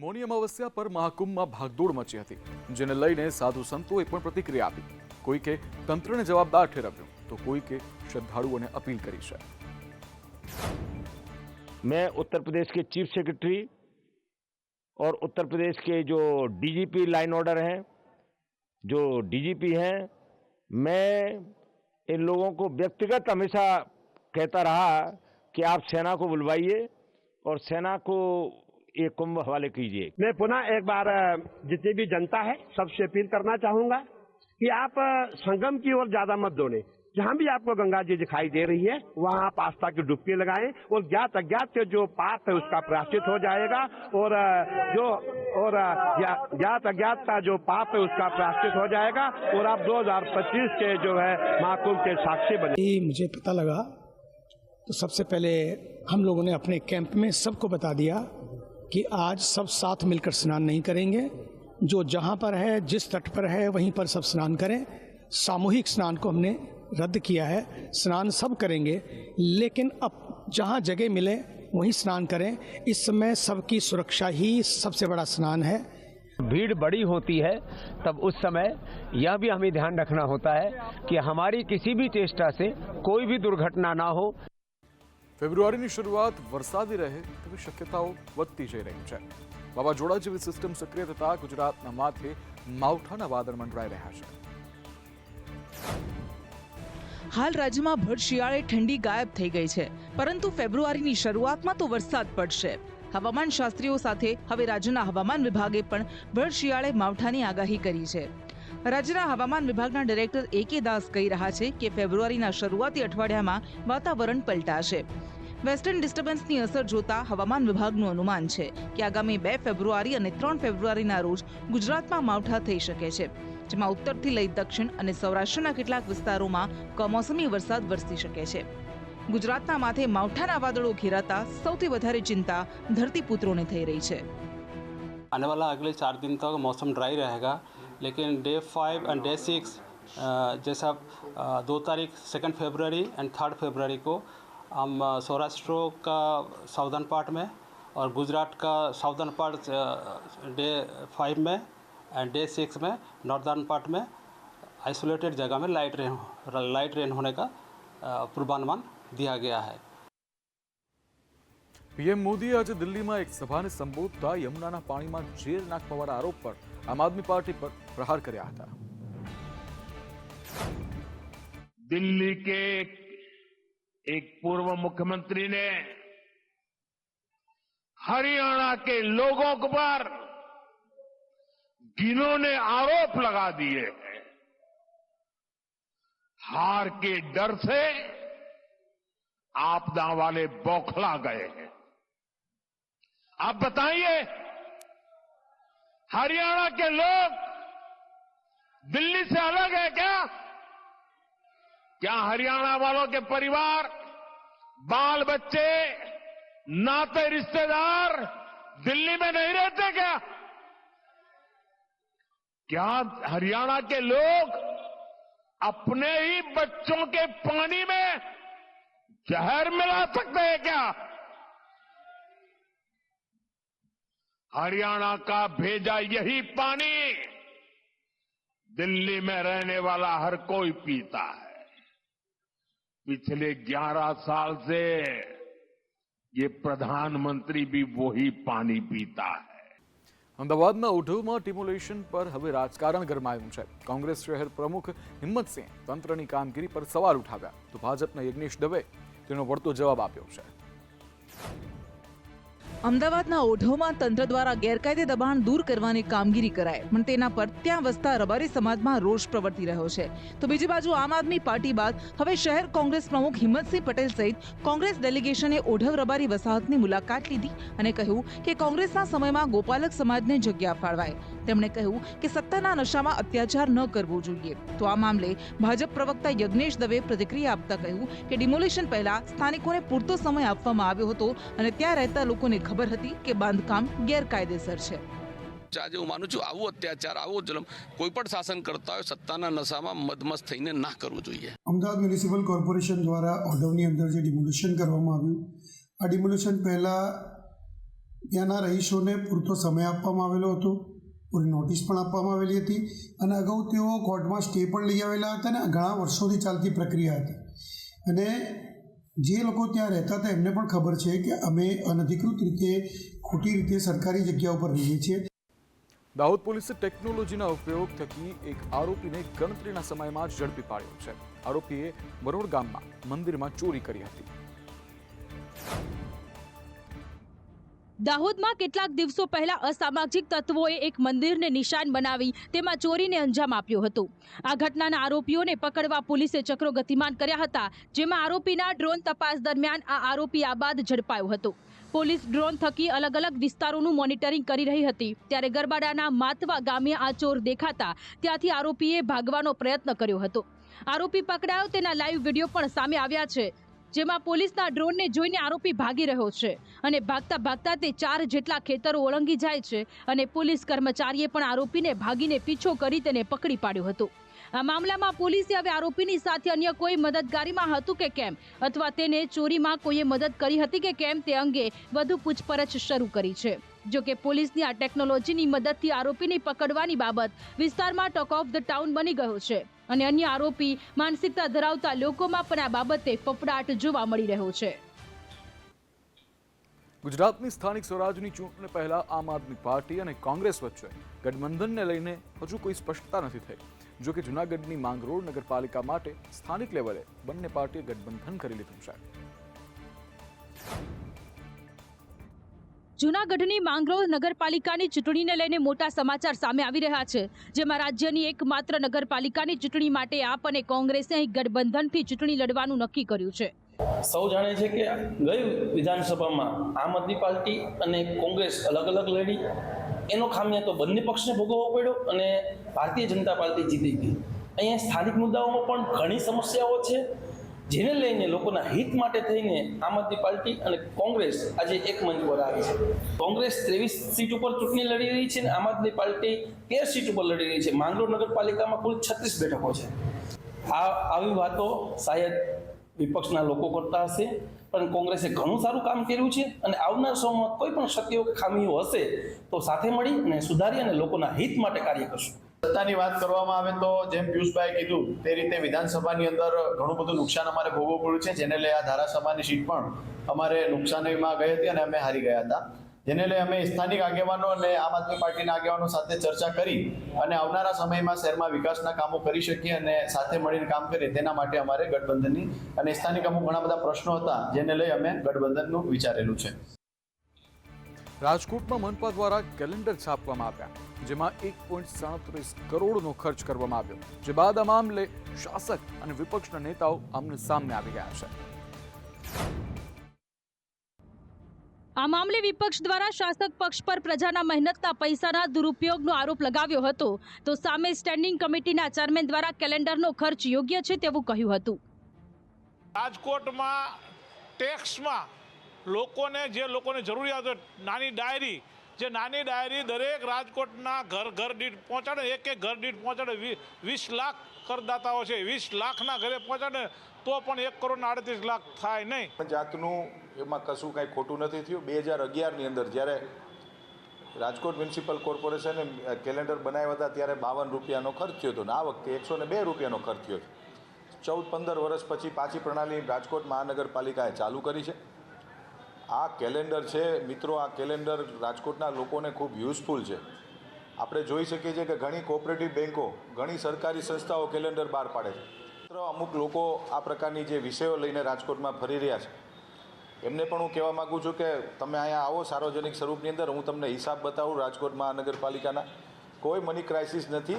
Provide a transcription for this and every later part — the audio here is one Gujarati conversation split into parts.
મૌની અમાવસ્યા પર મહાકુંભમાં ભાગદોડ મચી હતી, જેને લઈને સાધુ સંતોએ પણ પ્રતિક્રિયા આપી. કોઈકે તંત્રને જવાબદાર ઠેરવ્યું તો કોઈકે શ્રદ્ધાળુઓને અપીલ કરી છે. मैं उत्तर प्रदेश के चीफ सेक्रेटरी और उत्तर प्रदेश के जो डीजीपी लाइन ऑर्डर हैं, जो डीजीपी हैं, मैं इन लोगों को व्यक्तिगत हमेशा कहता रहा कि आप सेना को बुलवाइए और सेना को ये कुंभ हवाले कीजिए. मैं पुनः एक बार जितनी भी जनता है सबसे अपील करना चाहूंगा कि आप संगम की ओर ज्यादा मत दौड़ें. जहां भी आपको गंगा जी दिखाई दे रही है वहां आप आस्था की डुबकी लगाएं और ज्ञात अज्ञात से जो पाप है उसका प्रायश्चित हो जाएगा और ज्ञात अज्ञात का जो पाप है उसका प्रायश्चित हो जाएगा और आप 2025 के जो है महाकुंभ के साक्षी बने. मुझे पता लगा तो सबसे पहले हम लोगों ने अपने कैंप में सबको बता दिया कि आज सब साथ मिलकर स्नान नहीं करेंगे. जो जहां पर है, जिस तट पर है, वहीं पर सब स्नान करें. सामूहिक स्नान को हमने रद्द किया है. स्नान सब करेंगे, लेकिन अब जहां जगह मिले वहीं स्नान करें. इस समय सबकी सुरक्षा ही सबसे बड़ा स्नान है. भीड़ बड़ी होती है तब उस समय यह भी हमें ध्यान रखना होता है कि हमारी किसी भी चेष्टा से कोई भी दुर्घटना ना हो. ફેબ્રુઆરીની શરૂઆત વરસાદી રહે તેવી શક્યતાઓ વધતી જઈ રહી છે. વાવાઝોડા જેવી સિસ્ટમ સક્રિય થતા ગુજરાતના માથે માવઠાના વાદળ મંડરાઈ રહ્યા છે. હાલ રાજ્યમાં ભર શિયાળે ઠંડી ગાયબ થઈ ગઈ છે, પરંતુ ફેબ્રુઆરીની શરૂઆતમાં તો વરસાદ પડશે. હવામાન શાસ્ત્રીઓ સાથે હવે રાજ્યના હવામાન વિભાગે પણ ભર શિયાળે માવઠાની આગાહી કરી છે. રાજ્યના હવામાન વિભાગના ડાયરેક્ટર AK દાસ કહી રહ્યા છે કે ફેબ્રુઆરીના શરૂઆતી અઠવાડિયામાં વાતાવરણ પલટાશે. વેસ્ટર્ન ડિસ્ટર્બન્સની અસર જોતા હવામાન વિભાગનું અનુમાન છે કે આગામી 2 ફેબ્રુઆરી અને 3 ફેબ્રુઆરીના રોજ ગુજરાતમાં માવઠા થઈ શકે છે, જેમાં ઉત્તરથી લઈ દક્ષિણ અને સૌરાષ્ટ્રના કેટલાક વિસ્તારોમાં કમોસમી વરસાદ વરસી શકે છે. ગુજરાતના માથે માવઠાના વાદળો ઘેરાતા સૌથી વધારે ચિંતા ધરતીપુત્રોને થઈ રહી છે. आने वाला अगले 4 दिन तक मौसम ड्राई रहेगा, लेकिन डे 5 एंड डे 6 जैसा 2 तारीख 2 फरवरी एंड 3 फरवरी को हम सौराष्ट्र का साउदर्न पार्ट में और गुजरात का साउदर्न पार्ट डे 5 में एंड डे 6 में नॉर्दर्न पार्ट में आइसोलेटेड जगह में लाइट रेन होने का पूर्वानुमान दिया गया है. પીએમ મોદીએ આજે દિલ્હીમાં એક સભાને સંબોધતા યમુનાના પાણીમાં ઝેર નાખવાવાળા આરોપ પર આમ આદમી પાર્ટી પર પ્રહાર કર્યા હતા. दिल्ली के एक पूर्व मुख्यमंत्री ने हरियाणा के लोगों पर घिनौने आरोप लगा दिए हैं. हार के डर से आपदा वाले बौखला गए हैं. आप बताइए, हरियाणा के लोग दिल्ली से अलग है क्या? क्या हरियाणा वालों के परिवार, बाल बच्चे, नाते रिश्तेदार दिल्ली में नहीं रहते क्या? क्या हरियाणा के लोग अपने ही बच्चों के पानी में जहर मिला सकते हैं क्या? हरियाणा का भेजा यही पानी दिल्ली में रहने वाला हर कोई पीता है. पिछले 11 साल से ये प्रधानमंत्री भी वही पानी पीता है. અમદાવાદના ઓઢવમાં ડિમોલેશન પર હવે રાજકારણ ગરમાયું છે. કોંગ્રેસ શહેર પ્રમુખ હિંમતસિંહ તંત્રની કામગીરી પર સવાલ ઉઠાવ્યા તો ભાજપના યજ્ઞેશ દવે તેનો વળતો જવાબ આપ્યો છે. અમદાવાદના ઓઢવમાં તંત્ર દ્વારા ગેરકાયદે દબાણ દૂર કરવાની કામગીરી કરાય, પણ તેના પર ત્યાં વસતા રબારી સમાજમાં રોષ પ્રવર્તી રહ્યો છે. તો બીજી બાજુ આમ આદમી પાર્ટી બાદ હવે શહેર કોંગ્રેસ પ્રમુખ હિંમતસિંહ પટેલ સહિત કોંગ્રેસ ડેલિગેશને ઓઢવ રબારી વસાહતની મુલાકાત લીધી અને કહ્યું કે કોંગ્રેસના સમયમાં ગોપાલક સમાજને જગ્યા ફાળવાય. તેમણે કહ્યું કે સત્તાના નશામાં અત્યાચાર ન કરવો જોઈએ. તો આ મામલે ભાજપ પ્રવક્તા યજ્ઞેશ દવે પ્રતિક્રિયા આપતા કહ્યું કે ડિમોલેશન પહેલા સ્થાનિકોને પૂરતો સમય આપવામાં આવ્યો હતો અને ત્યાં રહેતા લોકોને ખબર હતી કે બાંધકામ ગેરકાયદેસર છે. આજે હું માનું છું આવું અત્યાચાર, આવો જુલમ કોઈ પણ શાસન કરતા હોય સત્તાના નશામાં મદમસ્ત થઈને ના કરવું જોઈએ. અમદાવાદ મ્યુનિસિપલ કોર્પોરેશન દ્વારા ઓઢવની અંદર જે ડિમોલેશન કરવામાં આવ્યું, આ ડિમોલેશન પહેલાં ત્યાંના રહીશોને પૂરતો સમય આપવામાં આવેલો હતો, પૂરી નોટિસ પણ આપવામાં આવેલી હતી અને અગાઉ તેઓ કોર્ટમાં સ્ટે પણ લઈ આવેલા હતા અને ઘણા વર્ષોથી ચાલતી પ્રક્રિયા હતી. અને જે લોકો ત્યાં રહેતા હતા એમને પણ ખબર છે કે અમે અનધિકૃત રીતે, ખોટી રીતે સરકારી જગ્યા ઉપર રહીએ છીએ. દાહોદ પોલીસે ટેકનોલોજીના ઉપયોગ થકી એક આરોપીને ગણતરીના સમયમાં ઝડપી પાડ્યો છે. આરોપીએ બરોડ ગામમાં મંદિરમાં ચોરી કરી હતી. દાહોદમાં કેટલાક દિવસો પહેલા અસામાજિક તત્વોએ એક મંદિરને નિશાન બનાવી તેમાં ચોરીને અંજામ આપ્યો હતો. આ ઘટનાના આરોપીઓને પકડવા પોલીસે ચક્રો ગતિમાન કર્યા હતા, જેમાં આરોપીના ડ્રોન તપાસ દરમિયાન આ આરોપી આબાદ ઝડપાયો હતો. પોલીસ ડ્રોન થકી અલગ અલગ વિસ્તારોનું મોનિટરિંગ કરી રહી હતી, ત્યારે ગરબાડાના માતવા ગામે આ ચોર દેખાતા ત્યાંથી આરોપીએ ભાગવાનો પ્રયત્ન કર્યો હતો. આરોપી પકડાયો તેના લાઈવ વિડીયો પણ સામે આવ્યા છે, જેમાં પોલીસના ડ્રોનને જોઈને આરોપી ભાગી રહ્યો છે અને ભાગતા ભાગતા તે 4 જેટલા ખેતરો ઓળંગી જાય છે અને પોલીસ કર્મચારીએ પણ આરોપીને ભાગીને પીછો કરી તેને પકડી પાડ્યો હતો. આ મામલામાં પોલીસે હવે આરોપીની સાથે અન્ય કોઈ મદદગારીમાં હતું કે કેમ, અથવા તેને ચોરીમાં કોઈએ મદદ કરી હતી કે કેમ તે અંગે વધુ પૂછપરછ શરૂ કરી છે. જો કે પોલીસની આ ટેકનોલોજીની મદદથી આરોપીને પકડવાની બાબત વિસ્તારમાં ટોક ઓફ ધ ટાઉન બની ગયો છે અને અન્ય આરોપી માનસિકતા ધરાવતા લોકોમાં પણ આ બાબતે ફફડાટ જોવા મળી રહ્યો છે. ગુજરાતની સ્થાનિક સ્વરાજની ચૂંટણી પહેલા આમ આદમી પાર્ટી અને કોંગ્રેસ વચ્ચે ગઠબંધનને લઈને હજુ કોઈ સ્પષ્ટતા નથી થઈ. જો કે જૂનાગઢની માંગરોળ નગરપાલિકા માટે સ્થાનિક લેવલે બંને પાર્ટીએ ગઠબંધન કરી લીધું છે. જૂનાગઢની માંગરોળ નગરપાલિકાની ચૂંટણીને લઈને મોટા સમાચાર સામે આવી રહ્યા છે, જેમાં રાજ્યની એકમાત્ર નગરપાલિકાની ચૂંટણી માટે આપ અને કોંગ્રેસે અહીં ગઠબંધનથી ચૂંટણી લડવાનું નક્કી કર્યું છે. સૌ જાણે છે કે ગઈ વિધાનસભામાં આમ આદમી પાર્ટી અને કોંગ્રેસ અલગ અલગ લડી, એનો ખામિયા તો બંને પક્ષને ભોગવવો પડ્યો અને ભારતીય જનતા પાર્ટી જીતી ગઈ. અહીંયા સ્થાનિક મુદ્દાઓમાં પણ ઘણી સમસ્યાઓ છે, જેને લઈને લોકોના હિત માટે થઈને આમ આદમી પાર્ટી અને કોંગ્રેસ આજે એક મંચ પર આવી છે. કોંગ્રેસ 23 સીટ ઉપર ચૂંટણી લડી રહી છે અને આમ આદમી પાર્ટી 13 સીટ ઉપર લડી રહી છે. માંગરોળ નગરપાલિકામાં કુલ 36 બેઠકો છે. આવી વાતો શાયદ વિપક્ષના લોકો કરતા હશે, પણ કોંગ્રેસે ઘણું સારું કામ કર્યું છે અને આવનાર સમયમાં કોઈ પણ ક્ષતિઓ કે ખામીઓ હશે તો સાથે મળી અને સુધારી અને લોકોના હિત માટે કાર્ય કરશું. સત્તાની વાત કરવામાં આવે તો જેમ પિયુષભાઈ કીધું તે રીતે વિધાનસભાની અંદર ઘણું બધું નુકસાન અમારે ભોગવવું પડ્યું છે, જેને લઈ આ ધારાસભાની સીટ પણ અમારે નુકસાનીમાં ગઈ હતી અને અમે હારી ગયા હતા. જેને લઈ અમે સ્થાનિક આગેવાનો અને આમ આદમી પાર્ટીના આગેવાનો સાથે ચર્ચા કરી અને આવનારા સમયમાં શહેરમાં વિકાસના કામો કરી શકીએ અને સાથે મળીને કામ કરીએ, તેના માટે અમારે ગઠબંધનની અને સ્થાનિક અમુક ઘણા બધા પ્રશ્નો હતા, જેને લઈ અમે ગઠબંધનનું વિચારેલું છે. રાજકોટમાં મનપા દ્વારા કેલેન્ડર છાપવામાં આવ્યા, જેમાં 1.37 કરોડનો ખર્ચ કરવામાં આવ્યો, જે બાદ આ મામલે શાસક અને વિપક્ષના નેતાઓ આમને સામને આવી ગયા છે. આ મામલે વિપક્ષ દ્વારા શાસક પક્ષ પર પ્રજાના મહેનતના પૈસાના દુરુપયોગનો આરોપ લગાવ્યો હતો, તો સામે સ્ટેન્ડિંગ કમિટીના ચેરમેન દ્વારા કેલેન્ડરનો ખર્ચ યોગ્ય છે તેવું કહ્યું હતું. રાજકોટમાં ટેક્સમાં લોકોને જરૂરિયાત હોય, નાની ડાયરી દરેક રાજકોટના ઘર દીઠ પહોંચાડે, એક ઘર દીઠ પહોંચાડે. 20 લાખ કરદાતાઓ છે, 20 લાખના ઘરે પહોંચાડે તો પણ 1.38 કરોડ થાય નહીં. જાતનું એમાં કશું કાંઈ ખોટું નથી થયું. 2011ની અંદર જ્યારે રાજકોટ મ્યુનિસિપલ કોર્પોરેશને કેલેન્ડર બનાવ્યા હતા ત્યારે 52 રૂપિયાનો ખર્ચ થયો હતો, અને આ વખતે 102 રૂપિયાનો ખર્ચ થયો છે. 14-15 વર્ષ પછી પાછી પ્રણાલી રાજકોટ મહાનગરપાલિકાએ ચાલુ કરી છે. આ કેલેન્ડર છે મિત્રો, આ કેલેન્ડર રાજકોટના લોકોને ખૂબ યુઝફુલ છે. આપણે જોઈ શકીએ છીએ કે ઘણી કોઓપરેટિવ બેન્કો, ઘણી સરકારી સંસ્થાઓ કેલેન્ડર બહાર પાડે છે. અમુક લોકો આ પ્રકારની જે વિષયો લઈને રાજકોટમાં ફરી રહ્યા છે, એમને પણ હું કહેવા માગું છું કે તમે અહીંયા આવો સાર્વજનિક સ્વરૂપની અંદર, હું તમને હિસાબ બતાવું રાજકોટ મહાનગરપાલિકાના. કોઈ મની ક્રાઇસિસ નથી.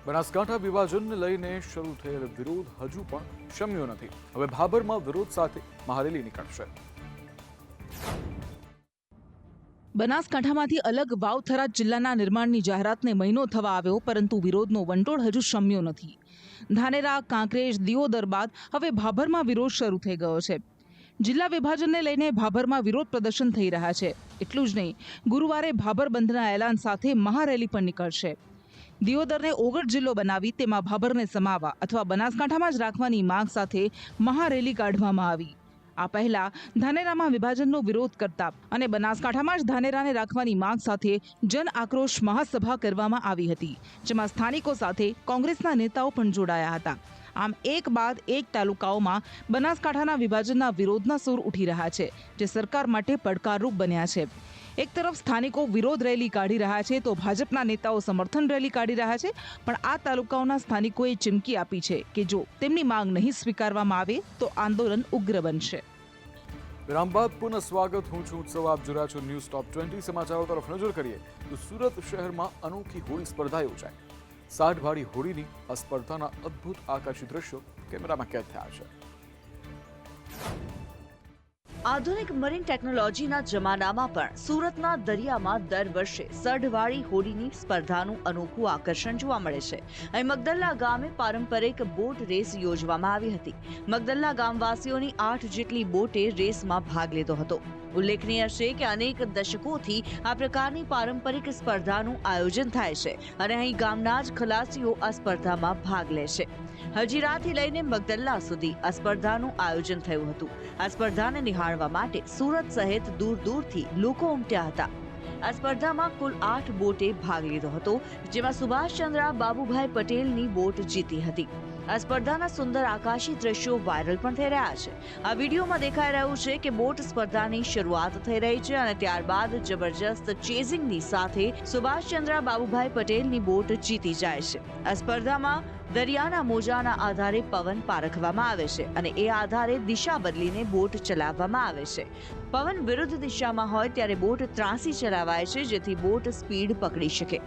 બનાસકાંઠા વિભાજનને લઈને શરૂ થયેલ વિરોધ હજુ પણ શમ્યો નથી. હવે ભાભરમાં વિરોધ સાથે મહારેલી નીકળશે. બનાસકાંઠામાંથી અલગ વાવથરા જિલ્લાના નિર્માણની જાહેરાતને મહિનો થવા આવ્યો, પરંતુ વિરોધનો વંટોળ હજુ શમ્યો નથી. ધાનેરા, કાંકરેજ, દિયોદર બાદ હવે ભાભરમાં વિરોધ શરૂ થઈ ગયો છે. જિલ્લા વિભાજનને લઈને ભાભરમાં વિરોધ પ્રદર્શન થઈ રહ્યા છે. એટલું જ નહીં, ગુરુવારે ભાભર બંધના એલાન સાથે મહારેલી પણ નીકળશે. દિયોદરને ઓગળ જિલ્લો બનાવી તેમાં ભાભરને સમાવવા અથવા બનાસકાંઠામાં જ રાખવાની માંગ સાથે મહારેલી કાઢવામાં આવી. આ પહેલા ધાનેરામાં વિભાજનનો વિરોધ કરતા અને બનાસકાંઠામાં જ ધાનેરાને રાખવાની માંગ સાથે જન આક્રોશ મહાસભા કરવામાં આવી હતી, જેમાં સ્થાનિકો સાથે કોંગ્રેસના નેતાઓ પણ જોડાયા હતા. આમ એક બાદ એક તાલુકાઓમાં બનાસકાંઠાના વિભાજનના વિરોધના સૂર ઉઠી રહ્યા છે, જે સરકાર માટે પડકારરૂપ બન્યા છે. એક તરફ સ્થાનિકો વિરોધ રેલી કાઢી રહ્યા છે તો ભાજપના નેતાઓ સમર્થન રેલી કાઢી રહ્યા છે, પણ આ તાલુકાઓના સ્થાનિકોએ ચીમકી આપી છે કે જો તેમની માંગ નહીં સ્વીકારવામાં આવે તો આંદોલન ઉગ્ર બનશે. વિરામ બાદ પુનઃ સ્વાગત. હું છું ઉત્સવ. આપ જોઈ રહ્યા છો ન્યૂઝ ટોપ 20. સમાચારો તરફ નજર કરીએ તો સુરત શહેરમાં અનોખી હોળી સ્પર્ધા યોજાઈ. 60 વાળી હોળીની આ સ્પર્ધાના અદ્ભુત આકાશી દ્રશ્યો કેમેરામાં કેદ થયા છે. આધુનિક મરીન ટેકનોલોજીના જમાનામાં પણ સુરતના દરિયામાં દર વર્ષે સઢવાળી હોળીની સ્પર્ધાનું અનોખું આકર્ષણ જોવા મળે છે. અહીં મગદલ્લા ગામે પારંપરિક બોટ રેસ યોજવામાં આવી હતી. મગદલ્લા ગામવાસીઓની 8 જેટલી બોટે રેસમાં ભાગ લીધો હતો. ઉલ્લેખનીય છે કે અનેક દશકોથી આ પ્રકારની પારંપરિક સ્પર્ધાનું આયોજન થાય છે અને અહીં ગામના જ ખલાસીઓ આ સ્પર્ધામાં ભાગ લે છે. હજીરાથી લઈને મગદલ્લા સુધી આ સ્પર્ધાનું આયોજન થયું હતું. આ સ્પર્ધાને નિહાળવા માટે સુરત સહિત દૂર દૂરથી લોકો ઉમટ્યા હતા. આ સ્પર્ધામાં કુલ 8 બોટે ભાગ લીધો હતો, જેમાં સુભાષચંદ્ર બાબુભાઈ પટેલની બોટ જીતી હતી. આ સ્પર્ધાના સુંદર આકાશી દ્રશ્યો વાયરલ પણ થઈ રહ્યા છે. આ વિડીયોમાં દેખાઈ રહ્યું છે કે બોટ સ્પર્ધાની શરૂઆત થઈ રહી છે અને ત્યારબાદ જબરજસ્ત ચેઝિંગની સાથે સુભાષચંદ્ર બાબુભાઈ પટેલની બોટ જીતી જાય છે. આ સ્પર્ધામાં દરિયાના મોજાના આધારે પવન પારખવામાં આવે છે અને એ આધારે દિશા બદલીને બોટ ચલાવવામાં આવે છે. પવન વિરુદ્ધ દિશામાં હોય ત્યારે બોટ ત્રાંસી ચલાવાય છે, જેથી બોટ સ્પીડ પકડી શકે.